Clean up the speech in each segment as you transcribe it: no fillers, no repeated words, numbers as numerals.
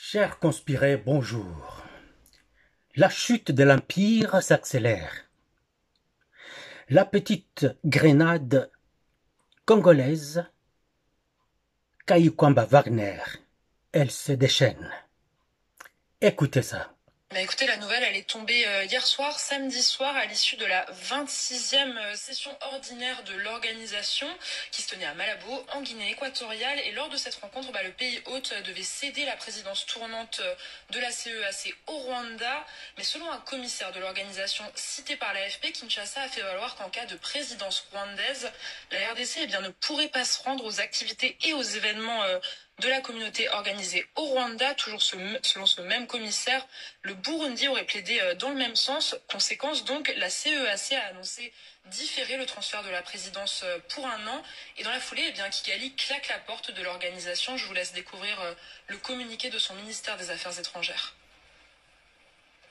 Chers conspirés, bonjour. La chute de l'Empire s'accélère. La petite grenade congolaise, Kayukwamba Wagner, elle se déchaîne. Écoutez ça. Écoutez, la nouvelle, elle est tombée hier soir, samedi soir, à l'issue de la 26e session ordinaire de l'organisation qui se tenait à Malabo, en Guinée équatoriale. Et lors de cette rencontre, le pays hôte devait céder la présidence tournante de la CEAC au Rwanda. Mais selon un commissaire de l'organisation cité par l'AFP, Kinshasa a fait valoir qu'en cas de présidence rwandaise, la RDC ne pourrait pas se rendre aux activités et aux événements de la communauté organisée au Rwanda. Toujours selon ce même commissaire, le Burundi aurait plaidé dans le même sens. Conséquence donc, la CEAC a annoncé différer le transfert de la présidence pour un an. Et dans la foulée, Kigali claque la porte de l'organisation. Je vous laisse découvrir le communiqué de son ministère des Affaires étrangères.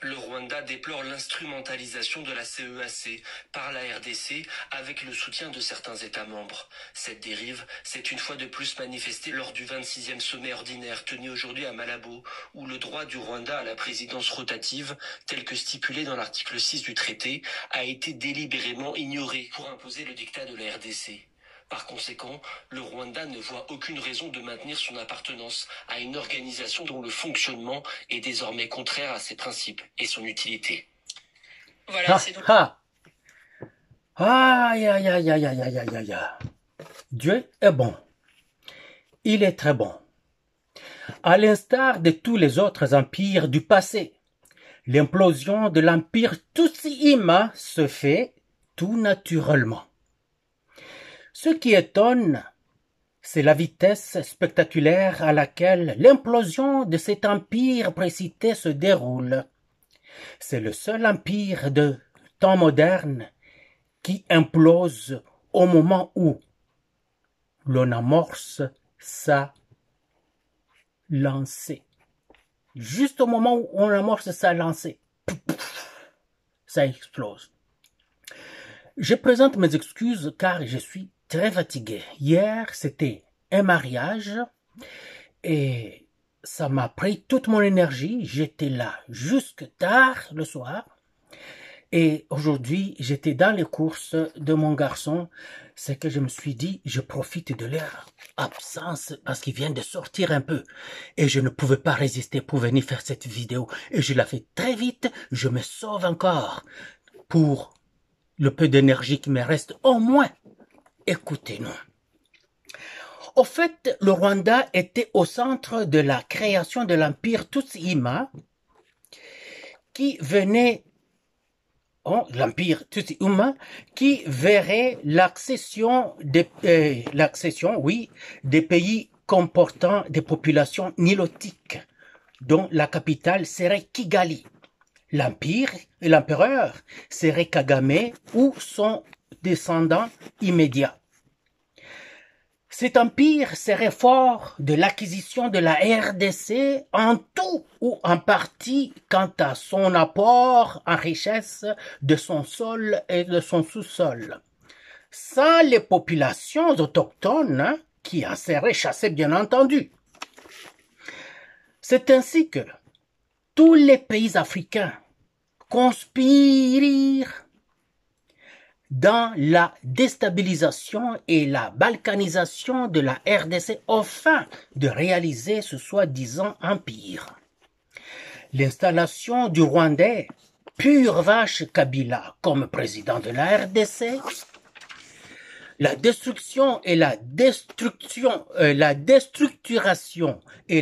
Le Rwanda déplore l'instrumentalisation de la CEAC par la RDC avec le soutien de certains États membres. Cette dérive s'est une fois de plus manifestée lors du 26e sommet ordinaire tenu aujourd'hui à Malabo, où le droit du Rwanda à la présidence rotative, tel que stipulé dans l'article 6 du traité, a été délibérément ignoré pour imposer le diktat de la RDC. Par conséquent, le Rwanda ne voit aucune raison de maintenir son appartenance à une organisation dont le fonctionnement est désormais contraire à ses principes et son utilité. Voilà, c'est donc... Aïe, aïe, aïe, aïe, aïe, aïe, aïe, aïe. Dieu est bon. Il est très bon. À l'instar de tous les autres empires du passé, l'implosion de l'empire Tutsi-Ima se fait tout naturellement. Ce qui étonne, c'est la vitesse spectaculaire à laquelle l'implosion de cet empire précité se déroule. C'est le seul empire de temps moderne qui implose au moment où l'on amorce sa lancée. Juste au moment où on amorce sa lancée, ça explose. Je présente mes excuses car je suis très fatigué. Hier, c'était un mariage et ça m'a pris toute mon énergie. J'étais là jusque tard le soir. Et aujourd'hui, j'étais dans les courses de mon garçon. C'est que je me suis dit, je profite de leur absence parce qu'ils viennent de sortir un peu. Et je ne pouvais pas résister pour venir faire cette vidéo. Et je la fais très vite. Je me sauve encore pour le peu d'énergie qui me reste. Au moins, écoutez-nous. Au fait, le Rwanda était au centre de la création de l'empire Tutsi-Ima qui venait l'empire Tutsi-Ima qui verrait l'accession des pays comportant des populations nilotiques, dont la capitale serait Kigali. L'empire et l'empereur serait Kagame ou son descendant immédiat. Cet empire serait fort de l'acquisition de la RDC en tout ou en partie quant à son apport en richesse de son sol et de son sous-sol, sans les populations autochtones qui en seraient chassées bien entendu. C'est ainsi que tous les pays africains conspirent dans la déstabilisation et la balkanisation de la RDC afin de réaliser ce soi-disant empire. L'installation du Rwandais, pure vache Kabila, comme président de la RDC, la destruction et la déstructuration et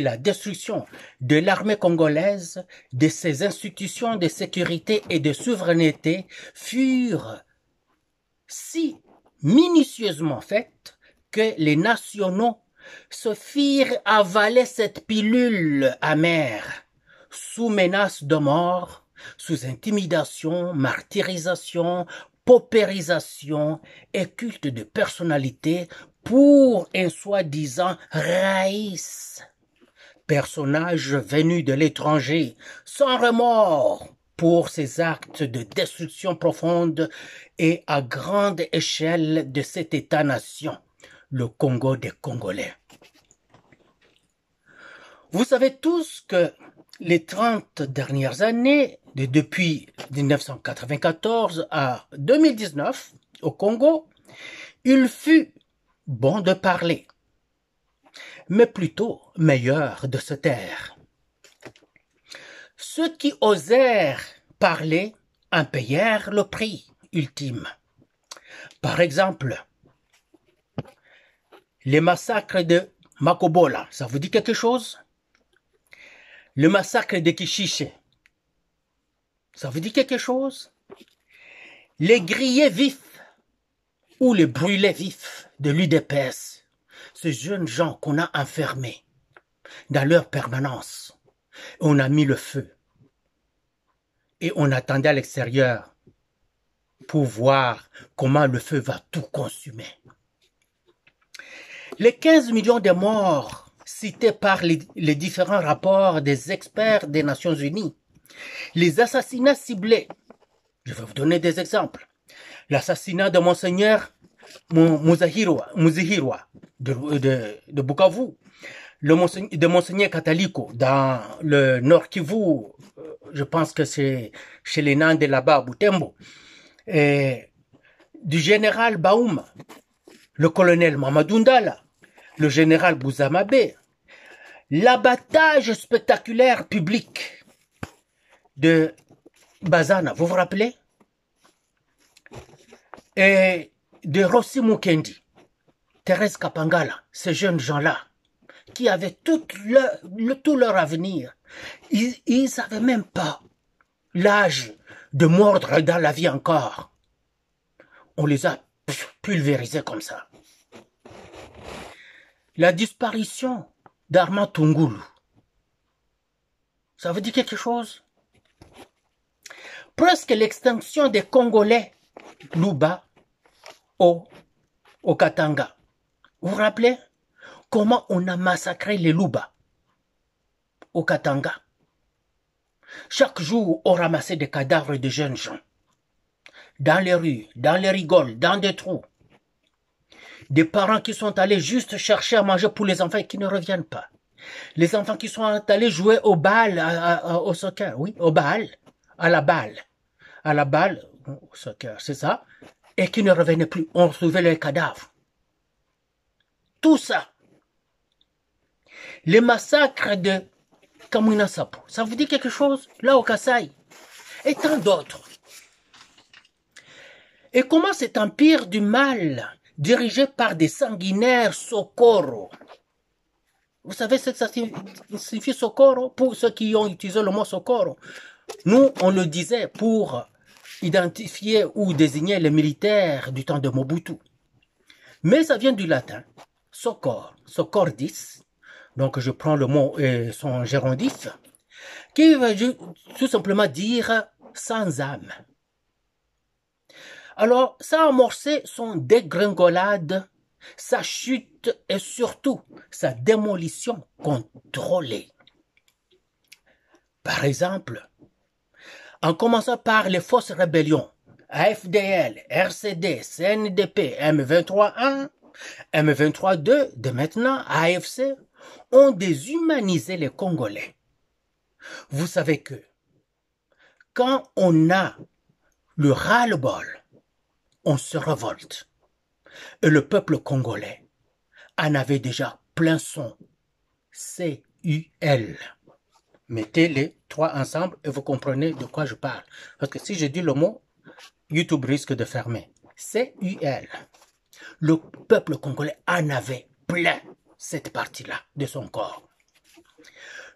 la destruction de l'armée congolaise, de ses institutions de sécurité et de souveraineté furent si minutieusement faites que les nationaux se firent avaler cette pilule amère, sous menace de mort, sous intimidation, martyrisation, paupérisation et culte de personnalité pour un soi-disant raïs, personnage venu de l'étranger, sans remords, pour ces actes de destruction profonde et à grande échelle de cet État-nation, le Congo des Congolais. Vous savez tous que les 30 dernières années, depuis 1994 à 2019, au Congo, il fut bon de parler, mais plutôt meilleur de se taire. Ceux qui osèrent parler en payèrent le prix ultime. Par exemple, les massacres de Makobola, ça vous dit quelque chose? Le massacre de Kishiche, ça vous dit quelque chose? Les grillés vifs ou les brûlés vifs de l'UDPS, ces jeunes gens qu'on a enfermés dans leur permanence. On a mis le feu et on attendait à l'extérieur pour voir comment le feu va tout consumer. Les 15 millions de morts cités par les différents rapports des experts des Nations Unies, les assassinats ciblés, je vais vous donner des exemples. L'assassinat de Monseigneur Muzihirwa de Bukavu, de Monseigneur Kataliko dans le Nord Kivu, je pense que c'est chez les Nans de là-bas, Butembo, et du général Baoum, le colonel Mamadou Ndala, le général Bouzamabe, l'abattage spectaculaire public de Bazana, vous vous rappelez? Et de Rossi Mukendi, Thérèse Kapangala, ces jeunes gens-là, qui avaient tout leur avenir. Ils n'avaient même pas l'âge de mordre dans la vie encore. On les a pulvérisés comme ça. La disparition d'Armand Tungulu, ça veut dire quelque chose? Presque l'extinction des Congolais Luba au Katanga. Vous vous rappelez comment on a massacré les Luba au Katanga? Chaque jour, on ramassait des cadavres de jeunes gens. Dans les rues, dans les rigoles, dans des trous. Des parents qui sont allés juste chercher à manger pour les enfants et qui ne reviennent pas. Les enfants qui sont allés jouer au bal, au soccer, oui, au bal, à la balle, au soccer, c'est ça, et qui ne revenaient plus. On retrouvait les cadavres. Tout ça. Les massacres de Kamwina Sapo, ça vous dit quelque chose? Là au Kasaï. Et tant d'autres. Et comment cet empire du mal, dirigé par des sanguinaires Sokoro, vous savez ce que ça signifie Sokoro? Pour ceux qui ont utilisé le mot Sokoro, nous on le disait pour identifier ou désigner les militaires du temps de Mobutu. Mais ça vient du latin, Sokor, Sokordis, donc je prends le mot et son gérondif, qui veut tout simplement dire sans âme. Alors, ça a amorcé son dégringolade, sa chute et surtout sa démolition contrôlée. Par exemple, en commençant par les fausses rébellions, AFDL, RCD, CNDP, M23-1, M23-2, de maintenant AFC, ont déshumanisé les Congolais. Vous savez que quand on a le ras-le-bol, on se révolte. Et le peuple congolais en avait déjà plein son. C-U-L. Mettez les trois ensemble et vous comprenez de quoi je parle. Parce que si je dis le mot, YouTube risque de fermer. C-U-L. Le peuple congolais en avait plein cette partie-là de son corps.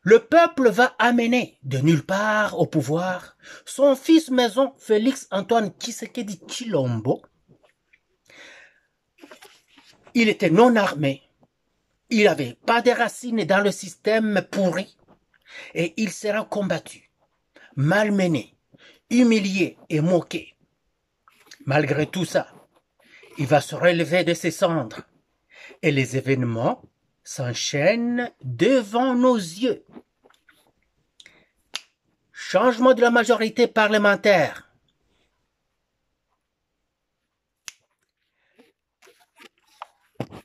Le peuple va amener de nulle part au pouvoir son fils maison Félix-Antoine Tshisekedi Tshilombo. Il était non armé, il n'avait pas de racines dans le système pourri et il sera combattu, malmené, humilié et moqué. Malgré tout ça, il va se relever de ses cendres et les événements s'enchaînent devant nos yeux. Changement de la majorité parlementaire.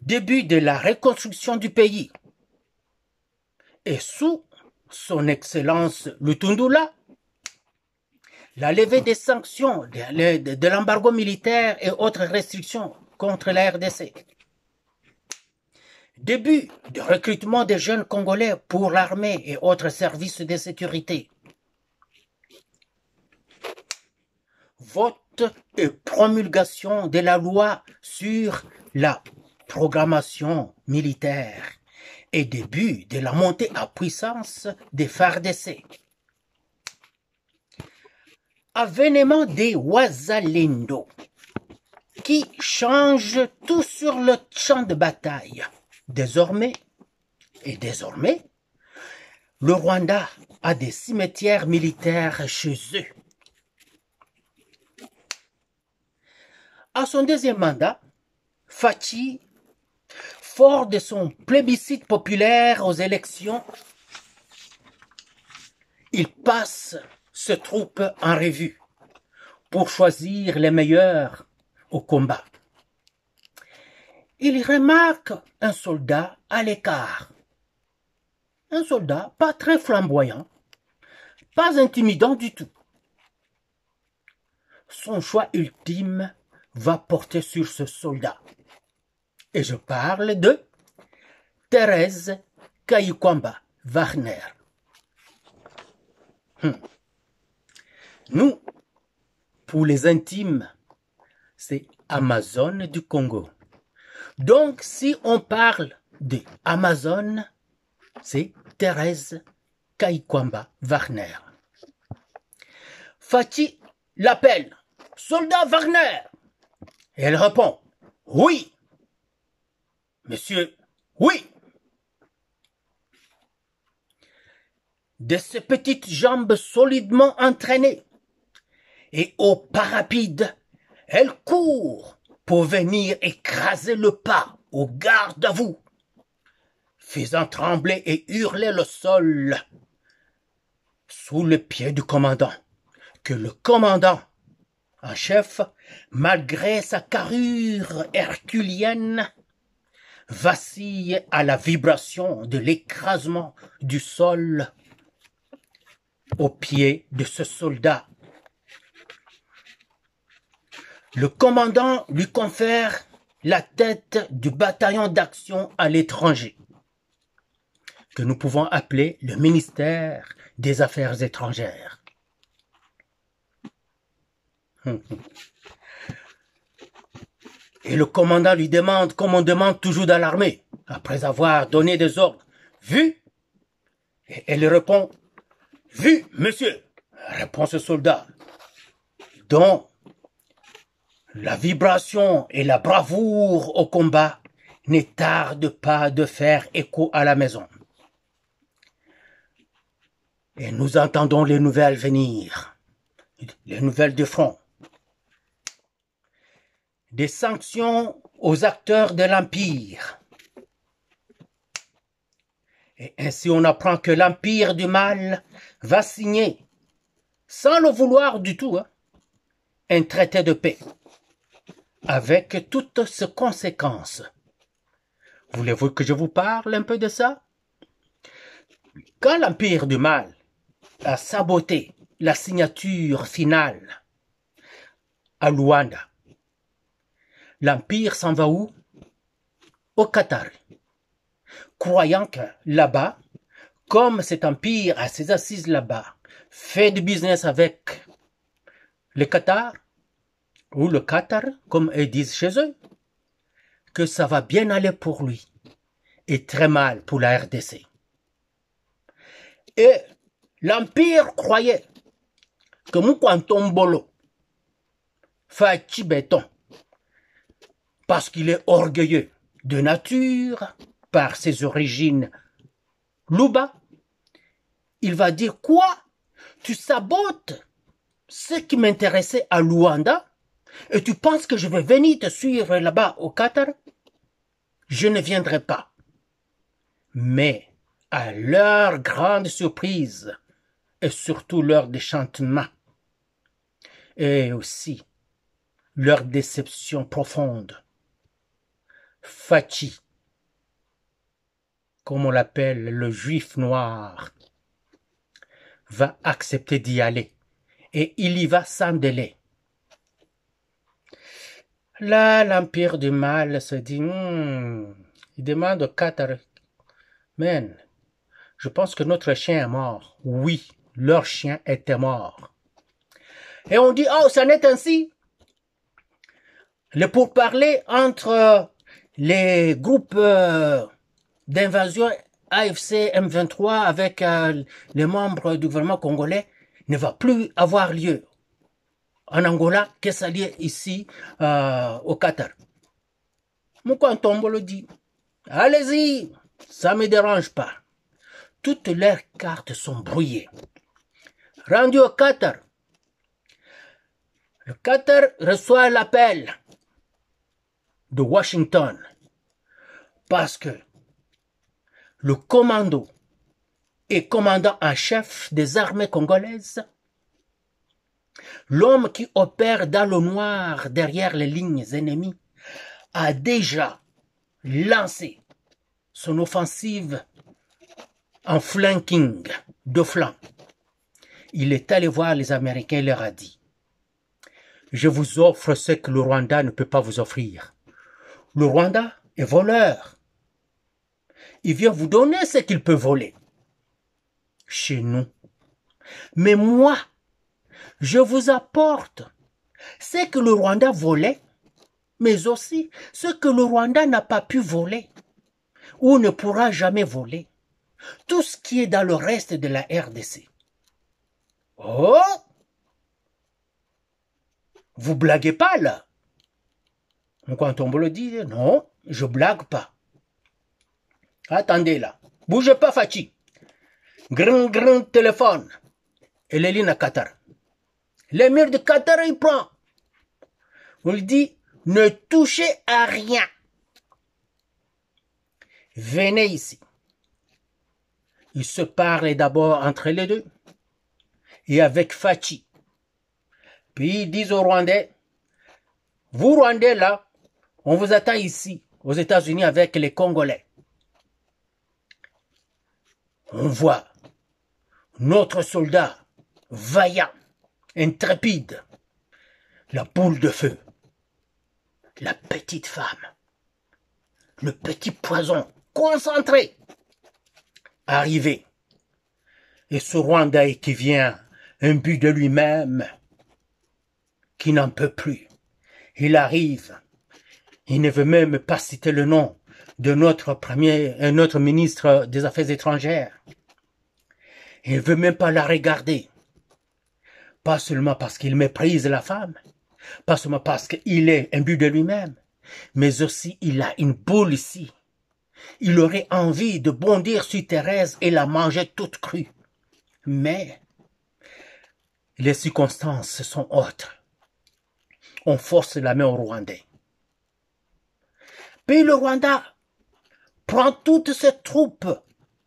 Début de la reconstruction du pays. Et sous son excellence Lutundula, la levée des sanctions, de l'embargo militaire et autres restrictions contre la RDC. Début du recrutement des jeunes Congolais pour l'armée et autres services de sécurité. Vote et promulgation de la loi sur la programmation militaire et début de la montée à puissance des FARDC. Avènement des Wazalendo qui change tout sur le champ de bataille. Désormais, le Rwanda a des cimetières militaires chez eux. À son deuxième mandat, Fachi, fort de son plébiscite populaire aux élections, il passe ses troupes en revue pour choisir les meilleurs au combat. Il remarque un soldat à l'écart. Un soldat pas très flamboyant, pas intimidant du tout. Son choix ultime va porter sur ce soldat. Et je parle de Thérèse Kayikwamba Wagner. Nous, pour les intimes, c'est Amazone du Congo. Donc, si on parle de Amazone, c'est Thérèse Kayikwamba Wagner. Fachi l'appelle « Soldat Wagner !» Et elle répond « Oui !»« Monsieur, oui !» De ses petites jambes solidement entraînées et au pas rapide, elle court pour venir écraser le pas au garde à vous, faisant trembler et hurler le sol sous le pied du commandant, que le commandant en chef, malgré sa carrure herculienne, vacille à la vibration de l'écrasement du sol au pied de ce soldat. Le commandant lui confère la tête du bataillon d'action à l'étranger, que nous pouvons appeler le ministère des Affaires étrangères. Et le commandant lui demande, comme on demande toujours dans l'armée, après avoir donné des ordres, « Vu ?» Et elle répond, « Vu, monsieur !» répond ce soldat, dont la vibration et la bravoure au combat ne tardent pas de faire écho à la maison. Et nous entendons les nouvelles venir, les nouvelles de front. Des sanctions aux acteurs de l'Empire. Et ainsi on apprend que l'Empire du Mal va signer, sans le vouloir du tout, un traité de paix, avec toutes ses conséquences. Voulez-vous que je vous parle un peu de ça? Quand l'Empire du Mal a saboté la signature finale à Luanda, l'Empire s'en va où? Au Qatar. Croyant que là-bas, comme cet empire a ses assises là-bas, fait du business avec le Qatar, ou le Qatar, comme ils disent chez eux, que ça va bien aller pour lui, et très mal pour la RDC. Et l'Empire croyait que Mukwantombolo, Fachi Béton, parce qu'il est orgueilleux de nature, par ses origines Luba, il va dire quoi? Tu sabotes ce qui m'intéressait à Luanda et tu penses que je vais venir te suivre là-bas au Qatar? Je ne viendrai pas. Mais à leur grande surprise et surtout leur déchantement et aussi leur déception profonde, Fachi comme on l'appelle le juif noir, va accepter d'y aller. Et il y va sans délai. Là, l'empire du mal se dit, il demande au Qatar, man, je pense que notre chien est mort. Oui, leur chien était mort. Et on dit, oh, ça n'est ainsi. Le pourparler entre les groupes d'invasion AFC M23 avec les membres du gouvernement congolais ne va plus avoir lieu en Angola que ça lié ici au Qatar. Mukantombo le dit, allez-y, ça me dérange pas. Toutes leurs cartes sont brouillées. Rendu au Qatar, le Qatar reçoit l'appel de Washington parce que le commando et commandant en chef des armées congolaises, l'homme qui opère dans le noir derrière les lignes ennemies, a déjà lancé son offensive en flanking, de flanc. Il est allé voir les Américains et leur a dit, je vous offre ce que le Rwanda ne peut pas vous offrir. Le Rwanda est voleur. Il vient vous donner ce qu'il peut voler. Chez nous. Mais moi, je vous apporte ce que le Rwanda volait, mais aussi ce que le Rwanda n'a pas pu voler, ou ne pourra jamais voler. Tout ce qui est dans le reste de la RDC. Oh! Vous blaguez pas, là? Quand on me le dit, non, je blague pas. Attendez, là. Bougez pas, Fachi. Grin, téléphone. Et les lignes à Qatar. L'émir de Qatar, il prend. On lui dit, ne touchez à rien. Venez ici. Ils se parlent d'abord entre les deux. Et avec Fachi. Puis ils disent aux Rwandais, vous Rwandais là, on vous attend ici, aux États-Unis avec les Congolais. On voit notre soldat vaillant, intrépide, la boule de feu, la petite femme, le petit poison concentré, arrivé. Et ce Rwandais qui vient imbu de lui-même, qui n'en peut plus. Il arrive. Il ne veut même pas citer le nom de notre ministre des Affaires étrangères. Il ne veut même pas la regarder. Pas seulement parce qu'il méprise la femme, pas seulement parce qu'il est imbu de lui-même, mais aussi il a une boule ici. Il aurait envie de bondir sur Thérèse et la manger toute crue. Mais les circonstances sont autres. On force la main au Rwandais. Puis le Rwanda prend toutes ses troupes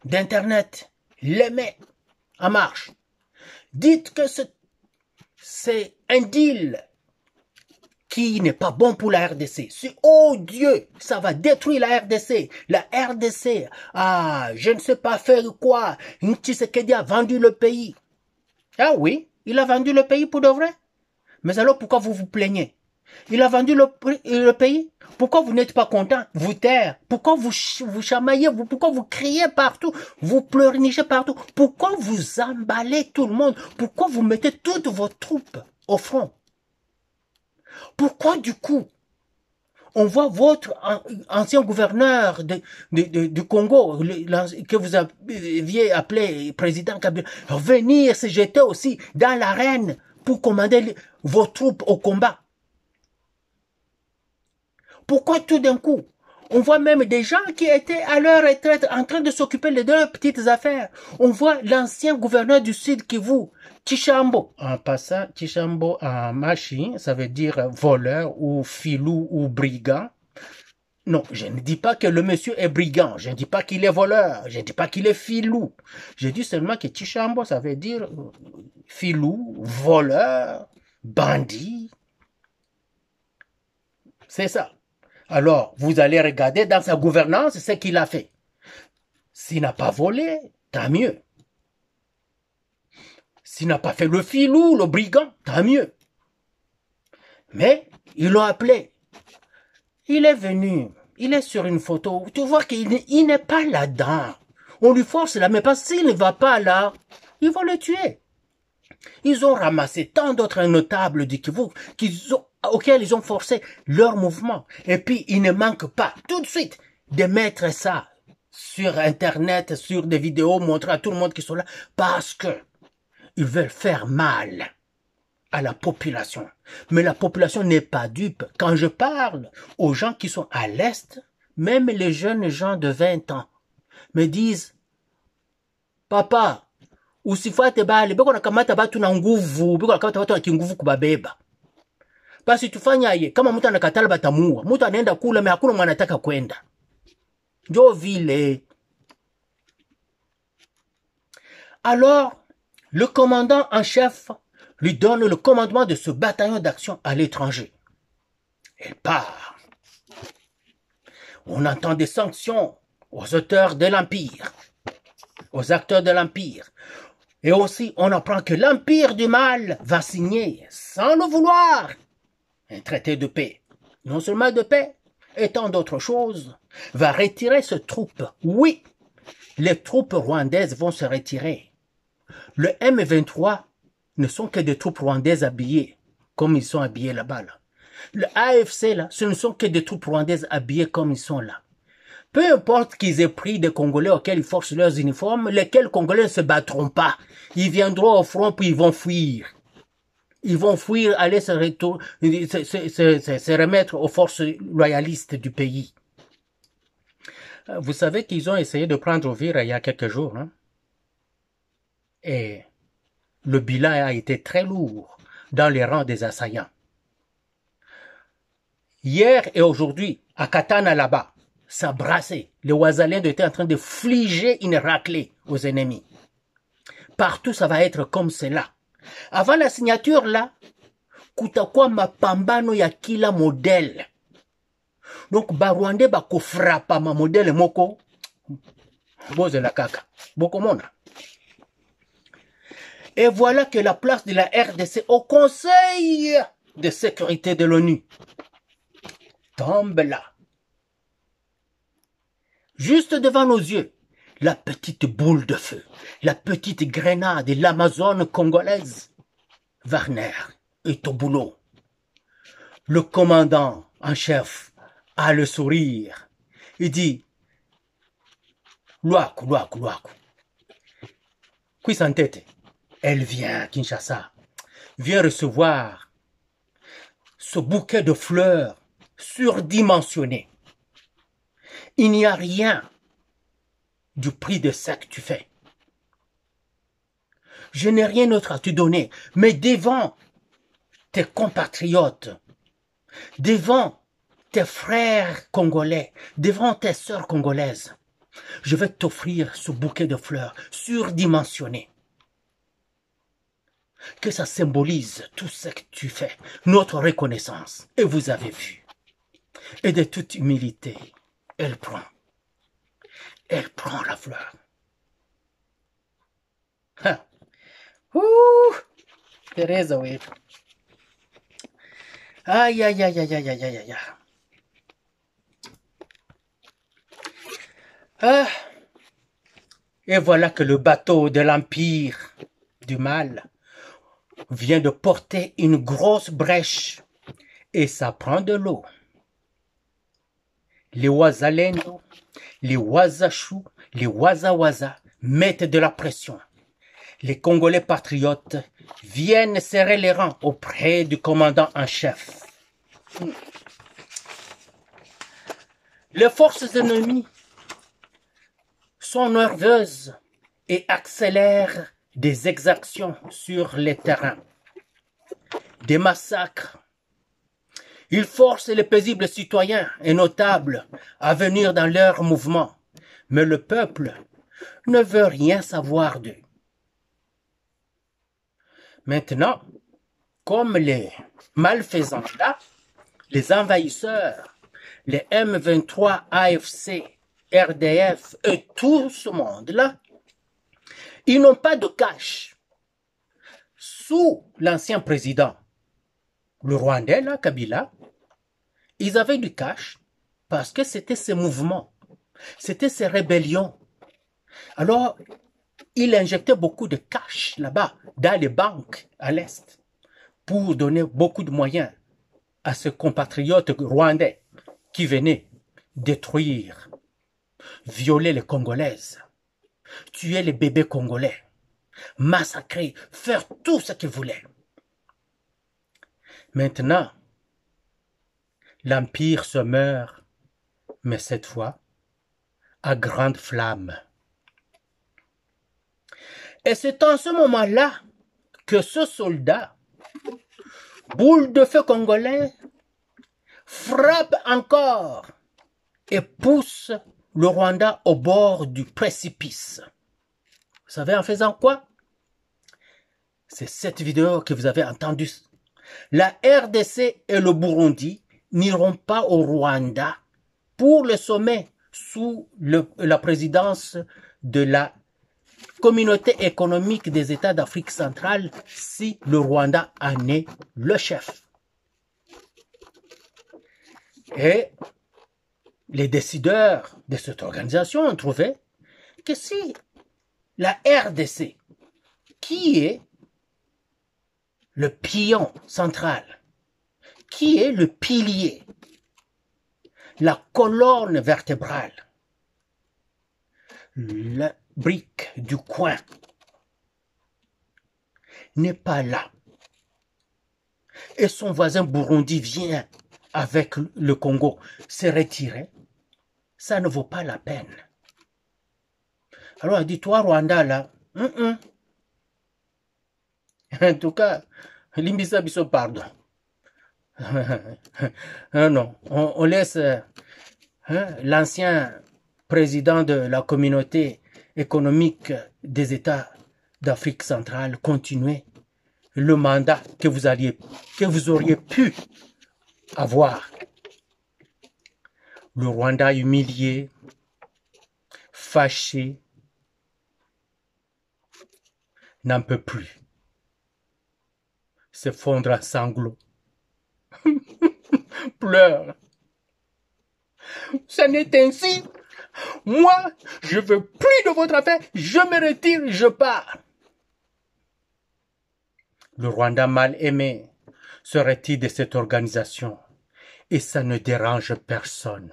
d'Internet, les met en marche. Dites que c'est un deal qui n'est pas bon pour la RDC. C'est odieux, ça va détruire la RDC. La RDC, je ne sais pas faire quoi. Tshisekedi a vendu le pays. Ah oui, il a vendu le pays pour de vrai. Mais alors pourquoi vous vous plaignez? Il a vendu le pays. Pourquoi vous n'êtes pas content? Vous taire. Pourquoi vous chamaillez? Pourquoi vous criez partout? Vous pleurnichez partout? Pourquoi vous emballez tout le monde? Pourquoi vous mettez toutes vos troupes au front? Pourquoi du coup on voit votre ancien gouverneur du Congo, que vous aviez appelé président Kabila, venir se jeter aussi dans l'arène pour commander vos troupes au combat? Pourquoi tout d'un coup, on voit même des gens qui étaient à leur retraite en train de s'occuper de leurs petites affaires. On voit l'ancien gouverneur du Sud Kivu, Tshilombo. En passant, Tshilombo en machi, ça veut dire voleur ou filou ou brigand. Non, je ne dis pas que le monsieur est brigand, je ne dis pas qu'il est voleur, je ne dis pas qu'il est filou. Je dis seulement que Tshilombo, ça veut dire filou, voleur, bandit. C'est ça. Alors, vous allez regarder dans sa gouvernance ce qu'il a fait. S'il n'a pas volé, tant mieux. S'il n'a pas fait le filou, le brigand, tant mieux. Mais ils l'ont appelé. Il est venu. Il est sur une photo. Tu vois qu'il n'est pas là-dedans. On lui force là, mais parce qu'il ne va pas là, ils vont le tuer. Ils ont ramassé tant d'autres notables du Kivu auxquels ils ont forcé leur mouvement. Et puis, il ne manque pas tout de suite de mettre ça sur Internet, sur des vidéos, montrer à tout le monde qu'ils sont là, parce que ils veulent faire mal à la population. Mais la population n'est pas dupe. Quand je parle aux gens qui sont à l'Est, même les jeunes gens de 20 ans me disent, papa, usifuate bale, beko nakamata batu na nguvu, beko nakamata batu na kinguvu kubabeba. Basi tufanyaje? Kama mtu anakatala batamuua, mtu anaenda kula, mais hakuna mwana anataka kwenda. Ndio vile. Alors, le commandant en chef lui donne le commandement de ce bataillon d'action à l'étranger. Elle part. On entend des sanctions aux auteurs de l'Empire, aux acteurs de l'Empire. Et aussi, on apprend que l'Empire du Mal va signer, sans le vouloir, un traité de paix. Non seulement de paix, et tant d'autres choses, va retirer ses troupes. Oui, les troupes rwandaises vont se retirer. Le M23 ne sont que des troupes rwandaises habillées, comme ils sont habillés là-bas. Là. Le AFC, là, ce ne sont que des troupes rwandaises habillées comme ils sont là. Peu importe qu'ils aient pris des Congolais auxquels ils forcent leurs uniformes, lesquels Congolais ne se battront pas. Ils viendront au front puis ils vont fuir. Ils vont fuir, aller se remettre aux forces loyalistes du pays. Vous savez qu'ils ont essayé de prendre Uvira il y a quelques jours. Hein? Et le bilan a été très lourd dans les rangs des assaillants. Hier et aujourd'hui, à Katana là-bas, ça brassait. Les Ouazaliens étaient en train de fliger une raclée aux ennemis. Partout, ça va être comme cela. Avant la signature, là, kutakuwa mapambano ya kila modèle. Donc, Barwande bako frappa ma modèle moko. Boze la kaka. Boko mona. Et voilà que la place de la RDC au Conseil de sécurité de l'ONU tombe là. Juste devant nos yeux, la petite boule de feu, la petite grenade de l'Amazone congolaise. Wagner est au boulot. Le commandant en chef a le sourire. Il dit, Luaku, Luaku, Luaku. Qui s'entête? Elle vient à Kinshasa, vient recevoir ce bouquet de fleurs surdimensionné. Il n'y a rien du prix de ça que tu fais. Je n'ai rien d'autre à te donner, mais devant tes compatriotes, devant tes frères congolais, devant tes sœurs congolaises, je vais t'offrir ce bouquet de fleurs surdimensionné. Que ça symbolise tout ce que tu fais, notre reconnaissance. Et vous avez vu. Et de toute humilité, elle prend la fleur. Ha. Teresa, oui. Aïe, aïe, aïe, aïe, aïe, aïe, aïe, aïe. Ah. Et voilà que le bateau de l'Empire du Mal vient de porter une grosse brèche et ça prend de l'eau. Les Wazalendo, les Wazachou, les Wazawaza mettent de la pression. Les Congolais patriotes viennent serrer les rangs auprès du commandant en chef. Les forces ennemies sont nerveuses et accélèrent des exactions sur les terrains, des massacres. Ils forcent les paisibles citoyens et notables à venir dans leur mouvement, mais le peuple ne veut rien savoir d'eux. Maintenant, comme les malfaisants là, les envahisseurs, les M23 AFC RDF et tout ce monde-là, ils n'ont pas de cash. Sous l'ancien président, le Rwandais, là, Kabila, ils avaient du cash parce que c'était ces mouvements, c'était ces rébellions. Alors, il injectait beaucoup de cash là-bas, dans les banques à l'Est, pour donner beaucoup de moyens à ces compatriotes rwandais qui venaient détruire, violer les Congolaises, tuer les bébés congolais, massacrer, faire tout ce qu'ils voulaient. Maintenant, l'Empire se meurt, mais cette fois, à grande flamme. Et c'est en ce moment-là que ce soldat, boule de feu congolais, frappe encore et pousse le Rwanda au bord du précipice. Vous savez en faisant quoi? C'est cette vidéo que vous avez entendue. La RDC et le Burundi n'iront pas au Rwanda pour le sommet sous la présidence de la Communauté économique des États d'Afrique centrale si le Rwanda en est le chef. Et les décideurs de cette organisation ont trouvé que si la RDC, qui est le pion central, qui est le pilier, la colonne vertébrale, la brique du coin, n'est pas là, et son voisin Burundi vient avec le Congo se retirer, ça ne vaut pas la peine. Alors dis-toi Rwanda là, en tout cas, Limbisa Bisso pardon. Non, on laisse l'ancien président de la communauté économique des États d'Afrique centrale continuer le mandat que vous auriez pu avoir. Le Rwanda humilié, fâché, n'en peut plus. S'effondre en sanglots. Pleure. Ça n'est ainsi. Moi, je veux plus de votre affaire. Je me retire, je pars. Le Rwanda mal aimé se retire de cette organisation et ça ne dérange personne.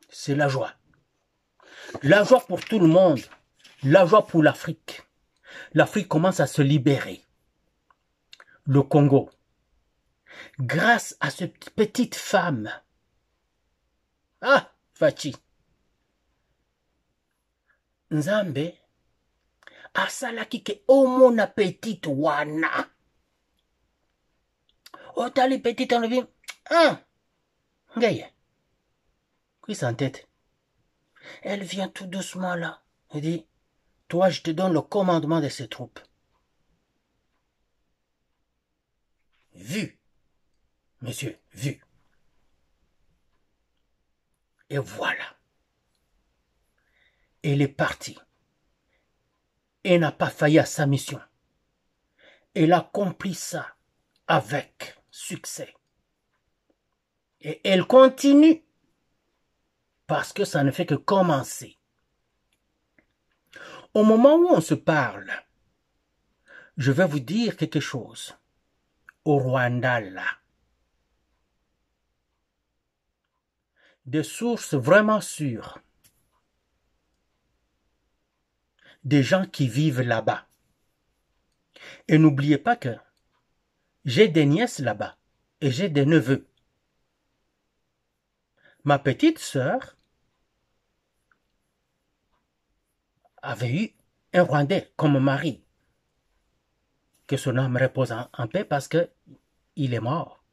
C'est la joie. La joie pour tout le monde. La joie pour l'Afrique. L'Afrique commence à se libérer. Le Congo, grâce à cette petite femme, Fachi, Nzambe, asalaki ke omona petite wana. Otali petite on vient, Ngaye, qui s'en tête. Elle vient tout doucement là. Elle dit, toi je te donne le commandement de ces troupes. Vu, monsieur, vu. Et voilà. Elle est partie. Elle n'a pas failli à sa mission. Elle a accompli ça avec succès. Et elle continue. Parce que ça ne fait que commencer. Au moment où on se parle, je vais vous dire quelque chose. Au Rwanda, là, des sources vraiment sûres, des gens qui vivent là-bas. Et n'oubliez pas que j'ai des nièces là-bas et j'ai des neveux. Ma petite sœur avait eu un Rwandais comme mari. Que son âme repose en paix parce que il est mort.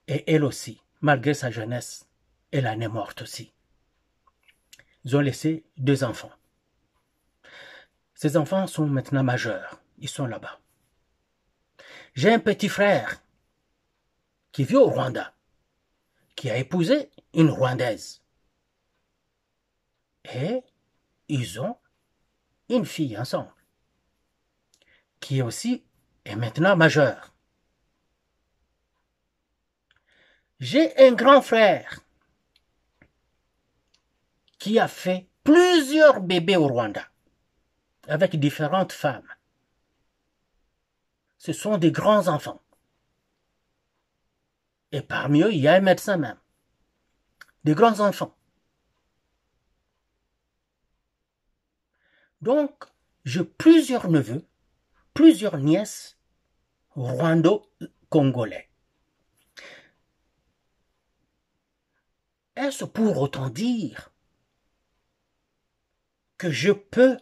Et elle aussi, malgré sa jeunesse, elle en est morte aussi. Ils ont laissé 2 enfants. Ces enfants sont maintenant majeurs. Ils sont là-bas. J'ai un petit frère qui vit au Rwanda. qui a épousé une Rwandaise. Et ils ont une fille ensemble, qui aussi est maintenant majeure. J'ai un grand frère qui a fait plusieurs bébés au Rwanda, avec différentes femmes. Ce sont des grands enfants. Et parmi eux, il y a un médecin même. Des grands enfants. Donc, j'ai plusieurs neveux, plusieurs nièces rwando-congolais. Est-ce pour autant dire que je peux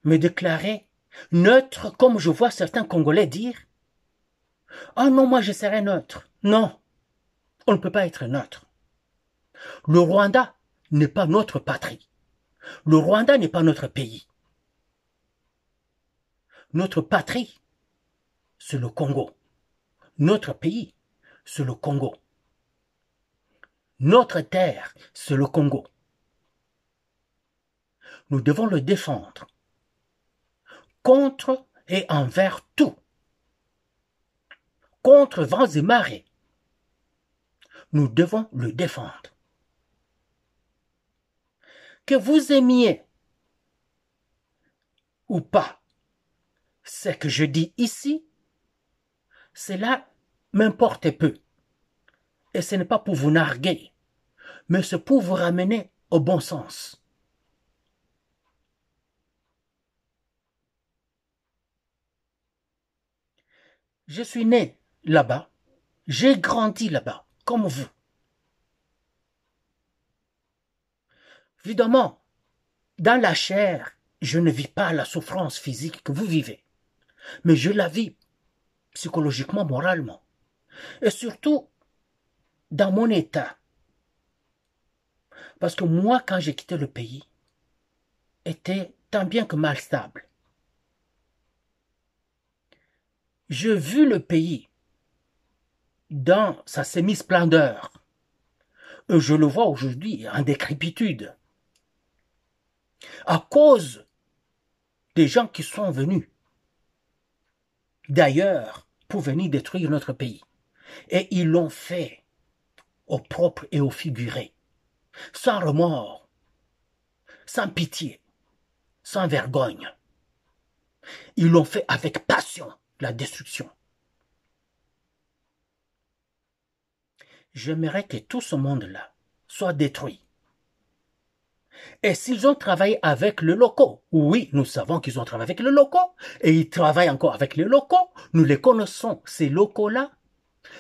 me déclarer neutre comme je vois certains Congolais dire? Ah non, moi je serai neutre. Non, on ne peut pas être neutre. Le Rwanda n'est pas notre patrie. Le Rwanda n'est pas notre pays. Notre patrie, c'est le Congo. Notre pays, c'est le Congo. Notre terre, c'est le Congo. Nous devons le défendre contre et envers tout. Contre vents et marées. Nous devons le défendre. Que vous aimiez ou pas ce que je dis ici, cela m'importe peu. Et ce n'est pas pour vous narguer, mais c'est pour vous ramener au bon sens. Je suis né là-bas, j'ai grandi là-bas, comme vous. Évidemment, dans la chair, je ne vis pas la souffrance physique que vous vivez, mais je la vis psychologiquement, moralement. Et surtout, dans mon état. Parce que moi, quand j'ai quitté le pays, était tant bien que mal stable. J'ai vu le pays dans sa semi-splendeur. Et je le vois aujourd'hui en décrépitude. À cause des gens qui sont venus d'ailleurs pour venir détruire notre pays. Et ils l'ont fait au propre et au figuré, sans remords, sans pitié, sans vergogne. Ils l'ont fait avec passion, la destruction. J'aimerais que tout ce monde-là soit détruit. Et s'ils ont travaillé avec les locaux, oui, nous savons qu'ils ont travaillé avec les locaux, et ils travaillent encore avec les locaux, nous les connaissons, ces locaux-là.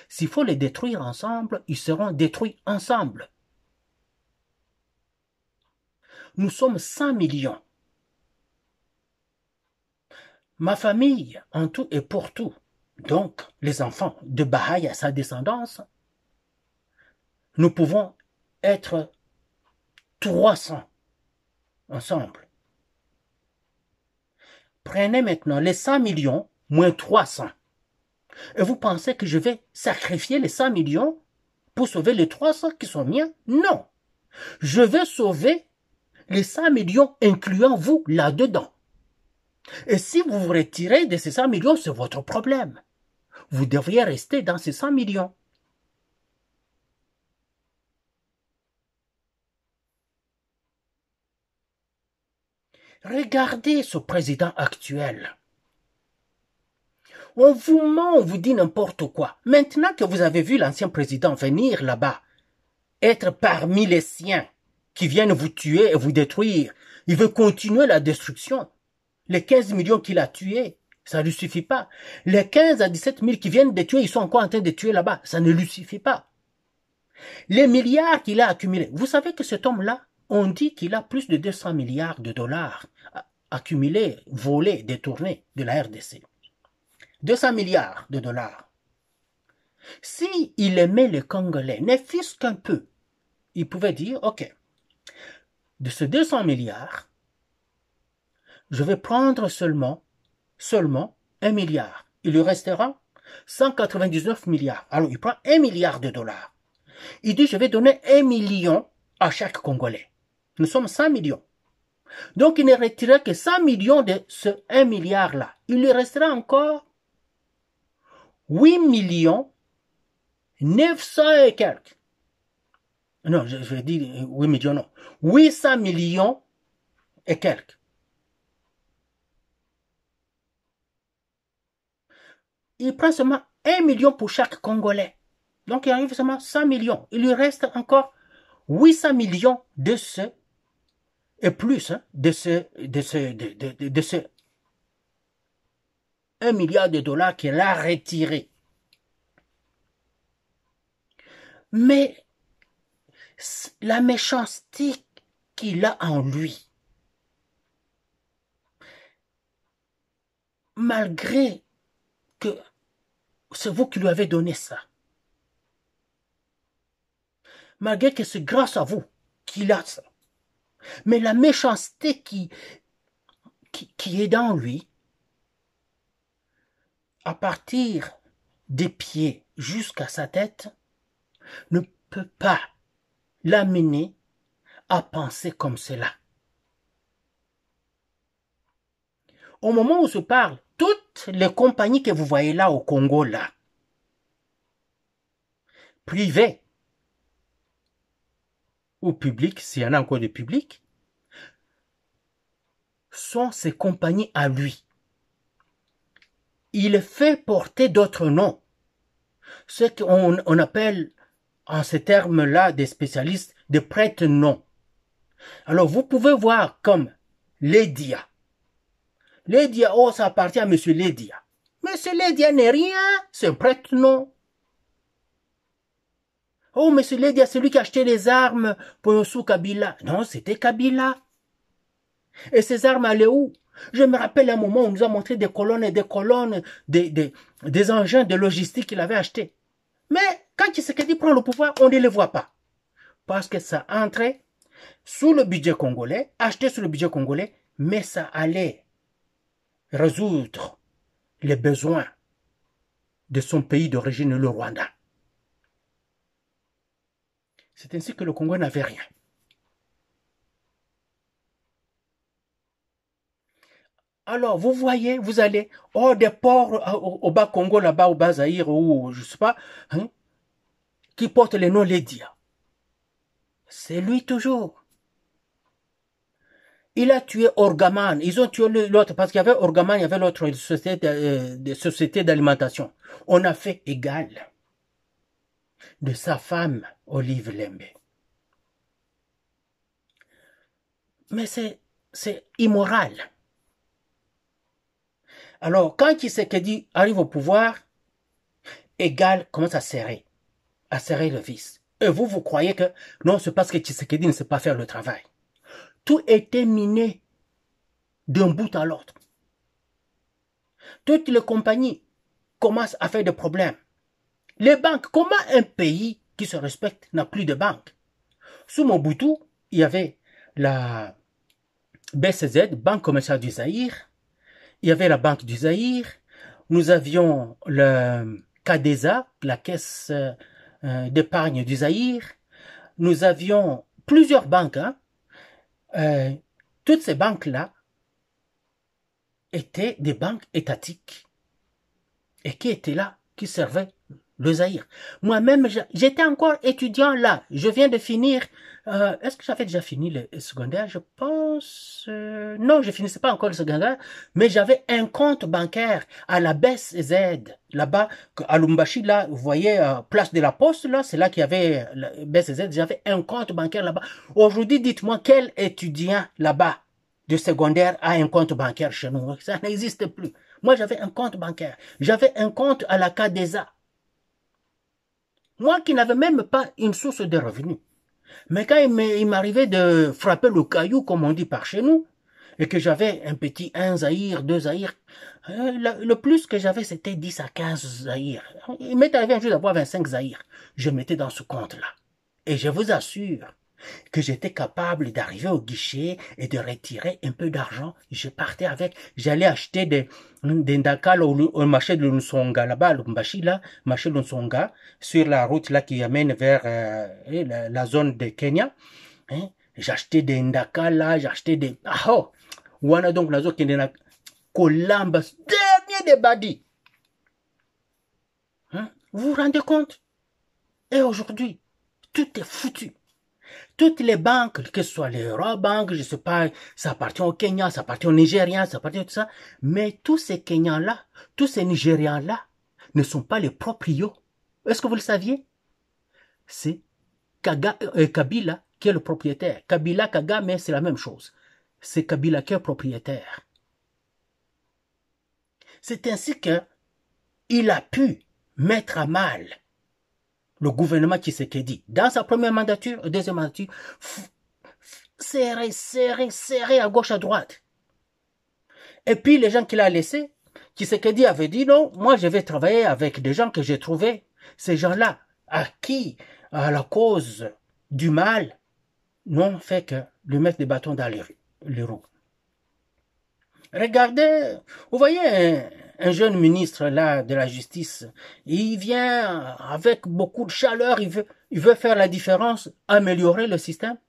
S'il faut les détruire ensemble, ils seront détruits ensemble. Nous sommes 100 millions. Ma famille, en tout et pour tout, donc les enfants de Bahaï à sa descendance, nous pouvons être 300 ensemble. Prenez maintenant les 100 millions moins 300. Et vous pensez que je vais sacrifier les 100 millions pour sauver les 300 qui sont miens? Non. Je vais sauver les 100 millions incluant vous là-dedans. Et si vous vous retirez de ces 100 millions, c'est votre problème. Vous devriez rester dans ces 100 millions. Regardez ce président actuel. On vous ment, on vous dit n'importe quoi. Maintenant que vous avez vu l'ancien président venir là-bas, être parmi les siens qui viennent vous tuer et vous détruire, il veut continuer la destruction. Les 15 millions qu'il a tués, ça ne lui suffit pas. Les 15 à 17 000 qui viennent de tuer, ils sont encore en train de tuer là-bas, ça ne lui suffit pas. Les milliards qu'il a accumulés, vous savez que cet homme-là, on dit qu'il a plus de 200 milliards de dollars accumulés, volés, détournés de la RDC. 200 milliards de dollars. Si il aimait les Congolais, ne fût-ce qu'un peu, il pouvait dire, ok, de ces 200 milliards, je vais prendre seulement 1 milliard. Il lui restera 199 milliards. Alors il prend 1 milliard de dollars. Il dit, je vais donner 1 million à chaque Congolais. Nous sommes 100 millions. Donc, il ne retirerait que 100 millions de ce 1 milliard-là. Il lui restera encore 8 millions 900 et quelques. Non, je vais dire 8 millions, non. 800 millions et quelques. Il prend seulement 1 million pour chaque Congolais. Donc, il arrive seulement 100 millions. Il lui reste encore 800 millions de ce, et plus, hein, de ce 1 milliard de dollars qu'il a retiré. Mais la méchanceté qu'il a en lui, malgré que c'est vous qui lui avez donné ça, malgré que c'est grâce à vous qu'il a ça, mais la méchanceté qui est dans lui, à partir des pieds jusqu'à sa tête, ne peut pas l'amener à penser comme cela. Au moment où je parle, toutes les compagnies que vous voyez là au Congo, là, privées ou publiques, s'il y en a encore de publics, sont ces compagnies à lui. Il fait porter d'autres noms. Ce qu'on appelle, en ces termes-là, des spécialistes, des prête-noms. Alors, vous pouvez voir comme Ledia. Ledia, oh, ça appartient à Monsieur Ledia. Mais ce Ledia n'est rien, c'est un prête-nom. Oh, Monsieur Ledia, c'est lui qui a acheté les armes pour sous Kabila. Non, c'était Kabila. Et ces armes allaient où? Je me rappelle un moment où on nous a montré des colonnes et des colonnes, des engins de logistique qu'il avait achetés. Mais quand Tshisekedi prend le pouvoir, on ne les voit pas. Parce que ça entrait sous le budget congolais, acheté sous le budget congolais, mais ça allait résoudre les besoins de son pays d'origine, le Rwanda. C'est ainsi que le Congo n'avait rien. Alors, vous voyez, vous allez hors des ports au bas Congo, là-bas, au bas Zaïre, ou je sais pas, hein, qui porte le nom Ledia. C'est lui toujours. Il a tué Orgaman. Ils ont tué l'autre, parce qu'il y avait Orgaman, il y avait l'autre société d'alimentation. On a fait égal de sa femme, Olive Lembe. Mais c'est immoral. Alors, quand Tshisekedi arrive au pouvoir, égal commence à serrer le vice. Et vous croyez que non, c'est parce que Tshisekedi ne sait pas faire le travail. Tout était miné d'un bout à l'autre. Toutes les compagnies commencent à faire des problèmes. Les banques, comment un pays qui se respecte n'a plus de banques? Sous Mobutu, il y avait la BCZ, Banque commerciale du Zaïre. Il y avait la Banque du Zaïre. Nous avions le CADESA, la Caisse d'épargne du Zaïre. Nous avions plusieurs banques. Hein. Toutes ces banques-là étaient des banques étatiques. Et qui étaient là, qui servaient le Zaïre. Moi-même, j'étais encore étudiant là. Je viens de finir. Est-ce que j'avais déjà fini le secondaire? Je pense... non, je finissais pas encore le secondaire. Mais j'avais un compte bancaire à la BCZ. Là-bas, à Lumbashi, là, vous voyez, place de la Poste, là, c'est là qu'il y avait la BCZ. J'avais un compte bancaire là-bas. Aujourd'hui, dites-moi, quel étudiant là-bas de secondaire a un compte bancaire chez nous? Ça n'existe plus. Moi, j'avais un compte bancaire. J'avais un compte à la CADESA. Moi qui n'avais même pas une source de revenus. Mais quand il m'arrivait de frapper le caillou, comme on dit par chez nous, et que j'avais un petit 1 Zaïre, 2 Zaïre, le plus que j'avais, c'était 10 à 15 Zaïre. Il m'est arrivé un jour d'avoir 25 Zaïre. Je mettais dans ce compte-là. Et je vous assure que j'étais capable d'arriver au guichet et de retirer un peu d'argent. Je partais avec, j'allais acheter des ndakala au marché de Nsonga, là-bas, le Mbashi, là, marché de Nsonga, sur la route là qui amène vers la zone de Kenya. Hein? J'achetais des ndakala, j'achetais des... Ah oh! Wana donc nazo qui n'a Colamba, dernier des badis. Hein? Vous vous rendez compte? Et aujourd'hui, tout est foutu. Toutes les banques, que ce soit les Eurobank, je sais pas, ça appartient au Kenya, ça appartient au Nigérian, ça appartient à tout ça. Mais tous ces Kenyans-là, tous ces Nigérians-là, ne sont pas les proprios. Est-ce que vous le saviez? C'est Kabila qui est le propriétaire. Kabila, Kagame, c'est la même chose. C'est Kabila qui est le propriétaire. C'est ainsi qu'il a pu mettre à mal le gouvernement Tshisekedi, dans sa première mandature, deuxième mandature, serré à gauche, à droite. Et puis les gens qu'il a laissés, Tshisekedi avait dit non, moi je vais travailler avec des gens que j'ai trouvés. Ces gens-là, à qui, à la cause du mal, n'ont fait que lui mettre des bâtons dans les roues. Regardez, vous voyez un jeune ministre là de la justice, il vient avec beaucoup de chaleur, il veut faire la différence, améliorer le système.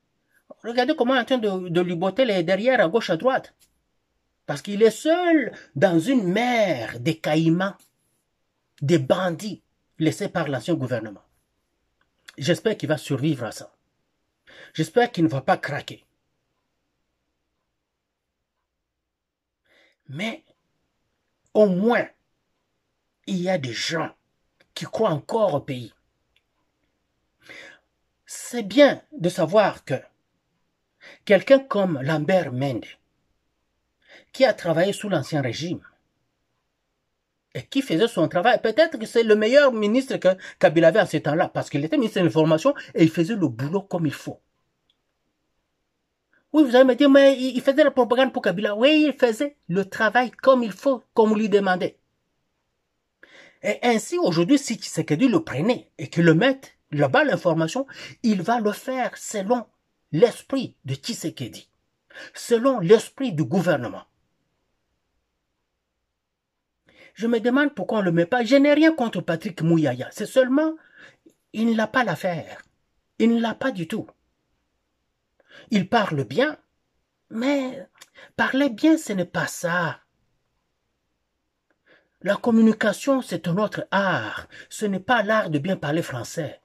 Regardez comment il est en train de lui botter les derrière à gauche à droite. Parce qu'il est seul dans une mer des caïmans, des bandits laissés par l'ancien gouvernement. J'espère qu'il va survivre à ça. J'espère qu'il ne va pas craquer. Mais au moins, il y a des gens qui croient encore au pays. C'est bien de savoir que quelqu'un comme Lambert Mende, qui a travaillé sous l'ancien régime, et qui faisait son travail, peut-être que c'est le meilleur ministre que Kabila avait à ce temps-là, parce qu'il était ministre de l'Information et il faisait le boulot comme il faut. Oui, vous allez me dire, mais il faisait la propagande pour Kabila. Oui, il faisait le travail comme il faut, comme on lui demandait. Et ainsi, aujourd'hui, si Tshisekedi le prenait et qu'il le mette là-bas l'information, il va le faire selon l'esprit de Tshisekedi, selon l'esprit du gouvernement. Je me demande pourquoi on ne le met pas. Je n'ai rien contre Patrick Mouyaya. C'est seulement, il n'a pas l'affaire. Il ne l'a pas du tout. Il parle bien, mais parler bien, ce n'est pas ça. La communication, c'est un autre art. Ce n'est pas l'art de bien parler français.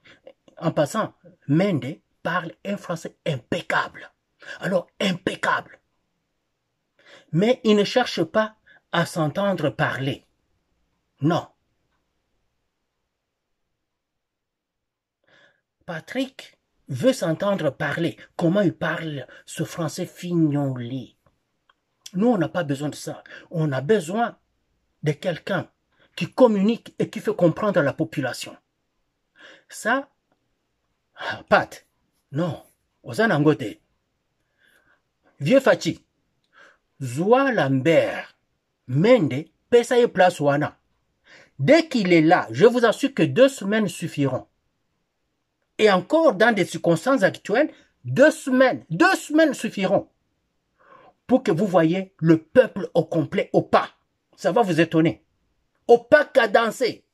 En passant, Mende parle un français impeccable. Alors, impeccable. Mais il ne cherche pas à s'entendre parler. Non. Patrick veut s'entendre parler. Comment il parle ce français fignolé? Nous, on n'a pas besoin de ça. On a besoin de quelqu'un qui communique et qui fait comprendre à la population. Ça, Pat, non, Ozanangote. Vieux Fachi, Zoua Lambert, Mende, Pesa et Place Wana. Dès qu'il est là, je vous assure que 2 semaines suffiront. Et encore dans des circonstances actuelles, 2 semaines suffiront pour que vous voyez le peuple au complet au pas. Ça va vous étonner. Au pas qu'à danser.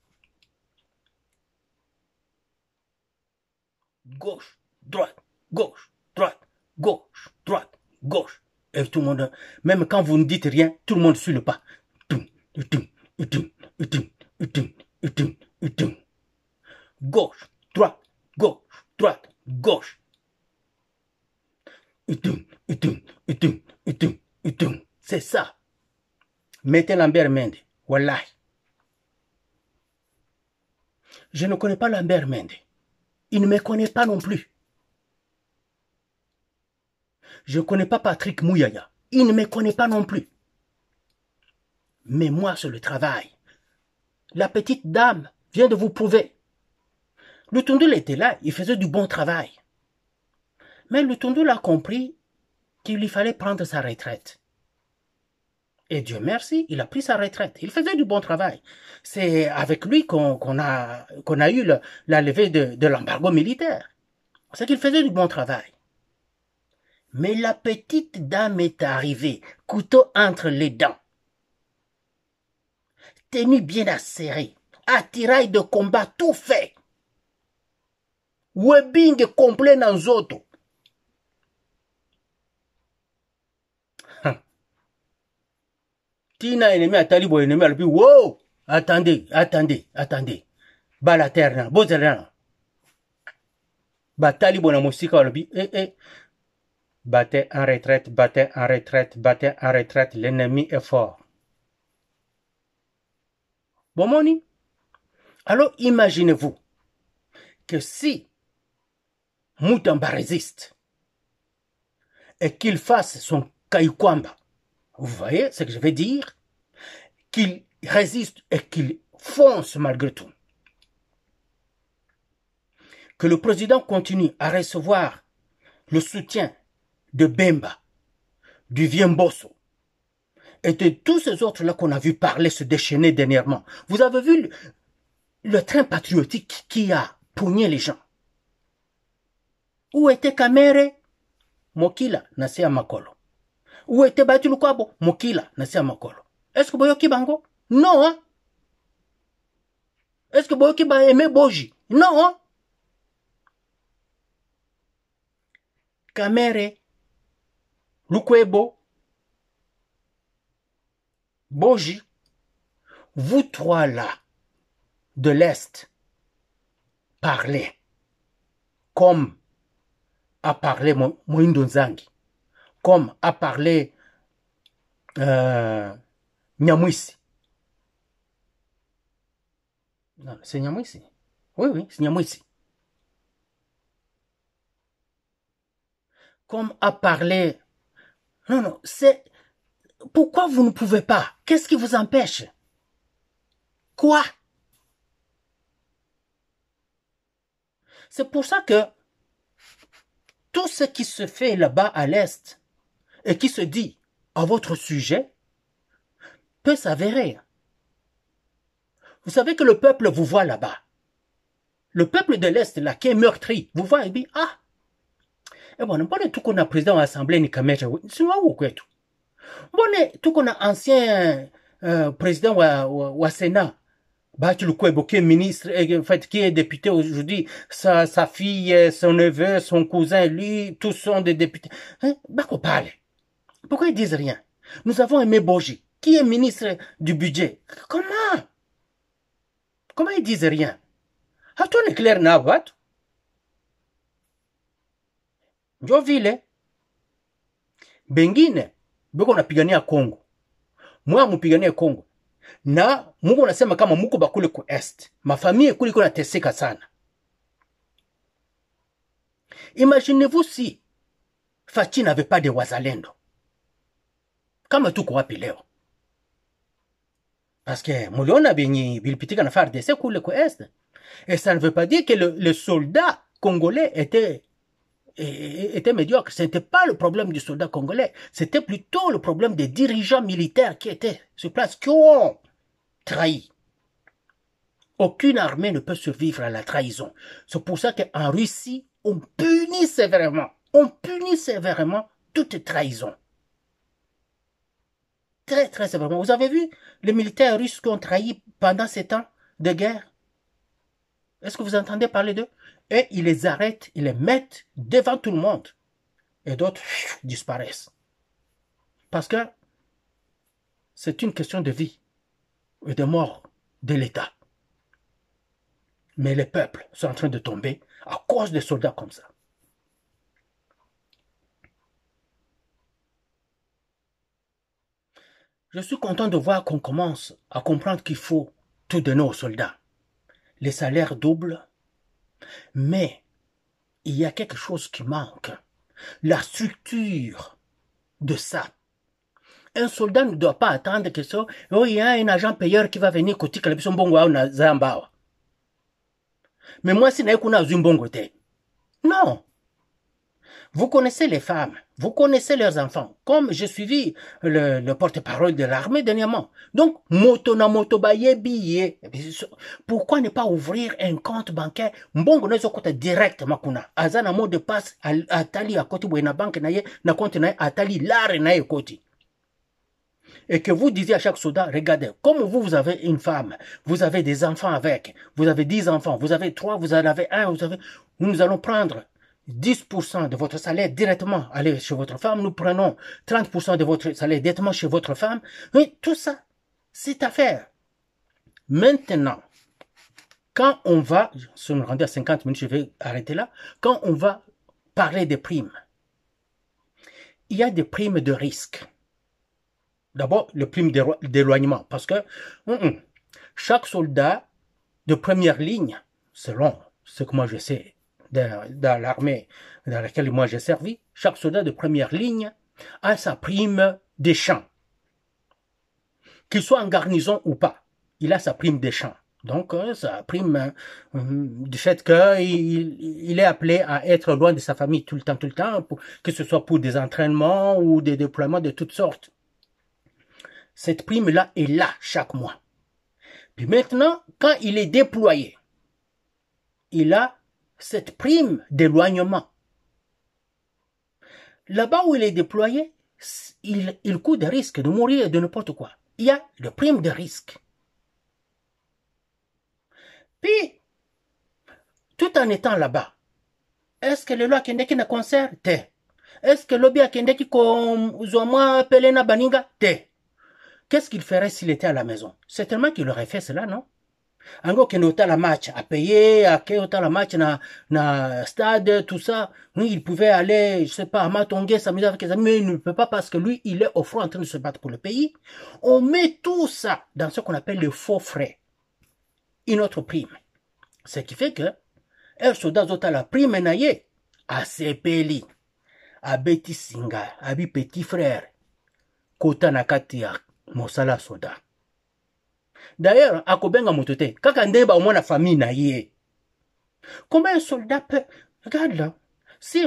Gauche, droite, gauche, droite, gauche, droite, gauche. Et tout le monde, même quand vous ne dites rien, tout le monde suit le pas. Gauche, droite, gauche, droite, gauche. C'est ça. Mettez Lambert Mende. Wallahi. Je ne connais pas Lambert Mende. Il ne me connaît pas non plus. Je ne connais pas Patrick Mouyaya. Il ne me connaît pas non plus. Mais moi, c'est le travail. La petite dame vient de vous prouver. Le Tundul était là, il faisait du bon travail. Mais le Tundul a compris qu'il lui fallait prendre sa retraite. Et Dieu merci, il a pris sa retraite. Il faisait du bon travail. C'est avec lui qu'on a eu la levée de l'embargo militaire. C'est qu'il faisait du bon travail. Mais la petite dame est arrivée, couteau entre les dents. Tenue bien acérée, attirail de combat tout fait. Webbing complet dans zoto. Tina ennemi à talibo ennemi à l'pi. Wow! Attendez. Balaterna, bozerna. Batalibo na mosika à l'pi. Battez en retraite, l'ennemi est fort. Bon, moni. Alors, imaginez-vous que si Moutamba résiste et qu'il fasse son Kaikwamba, vous voyez ce que je veux dire? Qu'il résiste et qu'il fonce malgré tout. Que le président continue à recevoir le soutien de Bemba, du Viembosso, et de tous ces autres-là qu'on a vu parler se déchaîner dernièrement. Vous avez vu le train patriotique qui a pogné les gens. Où était Kamere? Mokila, nasi Makolo. Où était Bati Lukwabo? Mokila, nasi Makolo. Est-ce que Boyoki Bango? Non, hein? Est-ce que Boyoki ba aimé Boji? Non, hein? Kamere, Lukwebo, Boji, vous trois là, de l'Est, parlez comme a parlé Moindo Nzangi, comme a parlé Nyamwisi. Non, c'est Nyamwisi. Oui, c'est Nyamwisi. Comme a parlé... Non, c'est... Pourquoi vous ne pouvez pas? Qu'est-ce qui vous empêche? Quoi? C'est pour ça que tout ce qui se fait là-bas à l'Est et qui se dit à votre sujet peut s'avérer. Vous savez que le peuple vous voit là-bas. Le peuple de l'Est, là, qui est meurtri, vous voit et dit, ah, et bon, pas de tout qu'on a président à l'Assemblée, ni Kameja, c'est moi ou quoi tout. Bon, tout qu'on a ancien président au Sénat, Bati Lukwebo, qui est ministre, en fait, qui est député aujourd'hui, sa fille, son neveu, son cousin, lui, tous sont des députés. Hein? Bah, qu'on parle. Pourquoi ils disent rien? Nous avons aimé Boji, qui est ministre du budget. Comment ils disent rien? Ah, toi, n'est clair, n'a pas? Jo vile. Bengine, beko napigania Kongo. Mwa mupigania Kongo. Na Mungu anasema kama muko bakule ku Est. Mafamilie kule kuna teseka sana. Imaginez-vous si Fachi n'avait pas de wazalendo. Kama tuko wapi leo? Parce que muliona benye bilipitika na FARDC kule ku Est. Et ça ne veut pas dire que le soldat congolais était médiocre. Ce n'était pas le problème du soldat congolais. C'était plutôt le problème des dirigeants militaires qui étaient sur place, qui ont trahi. Aucune armée ne peut survivre à la trahison. C'est pour ça qu'en Russie, on punit sévèrement toute trahison. Très, très sévèrement. Vous avez vu les militaires russes qui ont trahi pendant ces temps de guerre? Est-ce que vous entendez parler d'eux? Et ils les arrêtent, ils les mettent devant tout le monde. Et d'autres disparaissent. Parce que c'est une question de vie et de mort de l'État. Mais les peuples sont en train de tomber à cause des soldats comme ça. Je suis content de voir qu'on commence à comprendre qu'il faut tout donner aux soldats. Les salaires doublent. Mais il y a quelque chose qui manque. La structure de ça. Un soldat ne doit pas attendre que ça. Oh, il y a un agent payeur qui va venir côté Kalabison Bongo na Zambawa. Mais moi, si n'a qu'on a Zumbongo. Non. Vous connaissez les femmes. Vous connaissez leurs enfants, comme j'ai suivi le porte-parole de l'armée dernièrement. Donc, moto na moto baye billet. Pourquoi ne pas ouvrir un compte bancaire? Mbongo nezo kota direct makuna. Azana mot de passe atali à côté na banque na compte na atali lare na koti. Et que vous disiez à chaque soldat, regardez, comme vous avez une femme, vous avez des enfants avec, vous avez 10 enfants, vous avez 3, vous en avez 1, nous allons prendre 10% de votre salaire directement aller chez votre femme, nous prenons 30% de votre salaire directement chez votre femme. Oui, tout ça, c'est à faire. Maintenant, quand on va, si on est rendu à 50 minutes, je vais arrêter là, quand on va parler des primes, il y a des primes de risque. D'abord, le prime d'éloignement, parce que chaque soldat de première ligne, selon ce que moi je sais, dans l'armée dans laquelle moi j'ai servi, chaque soldat de première ligne a sa prime des champs. Qu'il soit en garnison ou pas, il a sa prime des champs. Donc, sa prime du fait qu'il est appelé à être loin de sa famille tout le temps, que ce soit pour des entraînements ou des déploiements de toutes sortes. Cette prime-là est là chaque mois. Puis maintenant, quand il est déployé, il a cette prime d'éloignement. Là-bas où il est déployé, il court des risques de mourir de n'importe quoi. Il y a le prime de risque. Puis, tout en étant là-bas, est-ce que le loi kendeki na concert? Te. Est-ce que l'obia kendeki comme Zoma Pelena Baninga? Te. Qu'est-ce qu'il ferait s'il était à la maison? Certainement qu'il aurait fait cela, non? Ango qu'il ait la match à payer, à qu'il ait la match na stade, tout ça. Oui, il pouvait aller, je sais pas, à Matongé, s'amuser avec les amis, mais il ne peut pas parce que lui, il est au front en train de se battre pour le pays. On met tout ça dans ce qu'on appelle le faux frais. Une autre prime. Ce qui fait que, un soldat zota la prime naye, à Sepeli, à Betty Singa, à bi petit frère, Kota Nakatia. Mosala soda. D'ailleurs, akobenga motote, kaka ndeba au moins la famille na ye. Comment un soldat peut... Regarde là, si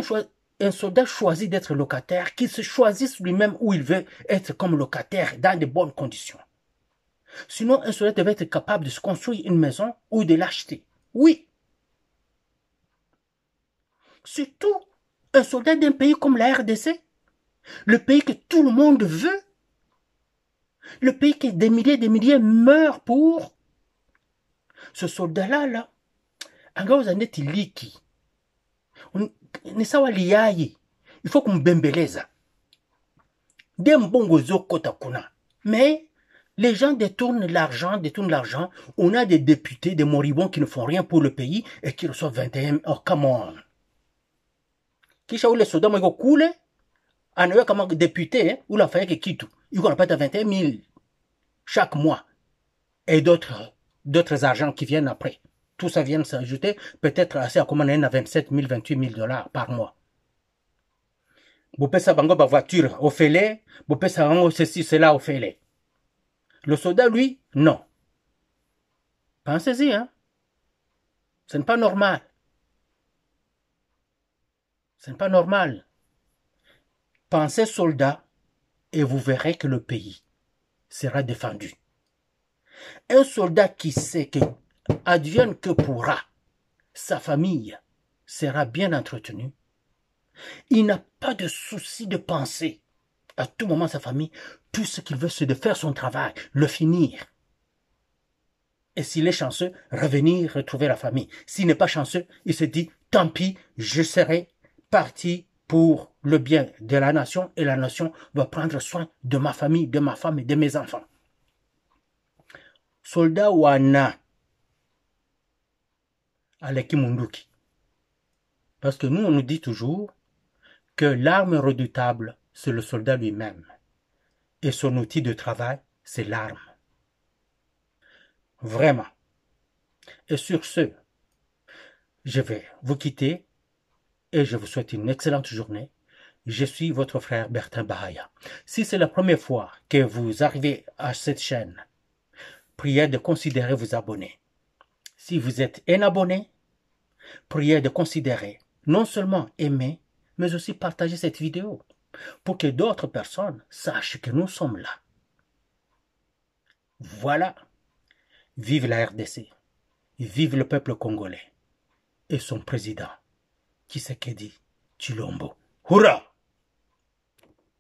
un soldat choisit d'être locataire, qu'il se choisisse lui-même où il veut être comme locataire dans de bonnes conditions. Sinon, un soldat devait être capable de se construire une maison ou de l'acheter. Oui. Surtout, un soldat d'un pays comme la RDC, le pays que tout le monde veut, le pays que des milliers meurent pour ce soldat-là, là. Angaoza neti liki. Ne sawa liyayi. Il faut qu'on bembeleza. Dembongo zokota kuna. Mais les gens détournent l'argent. On a des députés, des moribonds qui ne font rien pour le pays et qui reçoivent 21. Oh, come on. Kisha ou les soldats m'ont coulé. Anoua comme député, ou la faille que quitte. Ils n'ont pas de 21 000 chaque mois. Et d'autres argents qui viennent après. Tout ça vient s'ajouter, peut-être assez à commander à 27 000, 28 000 $ par mois. Vous payez ça bango ba voiture au fêlé, vous payez ça bango ceci, cela au fêlé. Le soldat, lui, non. Pensez-y, hein. Ce n'est pas normal. Ce n'est pas normal. Pensez soldat et vous verrez que le pays sera défendu. Un soldat qui sait que advienne que pourra, sa famille sera bien entretenue. Il n'a pas de souci de penser à tout moment sa famille. Tout ce qu'il veut, c'est de faire son travail, le finir. Et s'il est chanceux, revenir retrouver la famille. S'il n'est pas chanceux, il se dit, tant pis, je serai parti pour le bien de la nation et la nation va prendre soin de ma famille, de ma femme et de mes enfants. Soldat wana Aleki Munduki. Parce que nous, on nous dit toujours que l'arme redoutable, c'est le soldat lui-même. Et son outil de travail, c'est l'arme. Vraiment. Et sur ce, je vais vous quitter et je vous souhaite une excellente journée. Je suis votre frère Bertin Bahaya. Si c'est la première fois que vous arrivez à cette chaîne, priez de considérer vous abonner. Si vous êtes un abonné, priez de considérer non seulement aimer, mais aussi partager cette vidéo. pour que d'autres personnes sachent que nous sommes là. Voilà. Vive la RDC. Vive le peuple congolais et son président, Tshisekedi Tshilombo. Hurrah!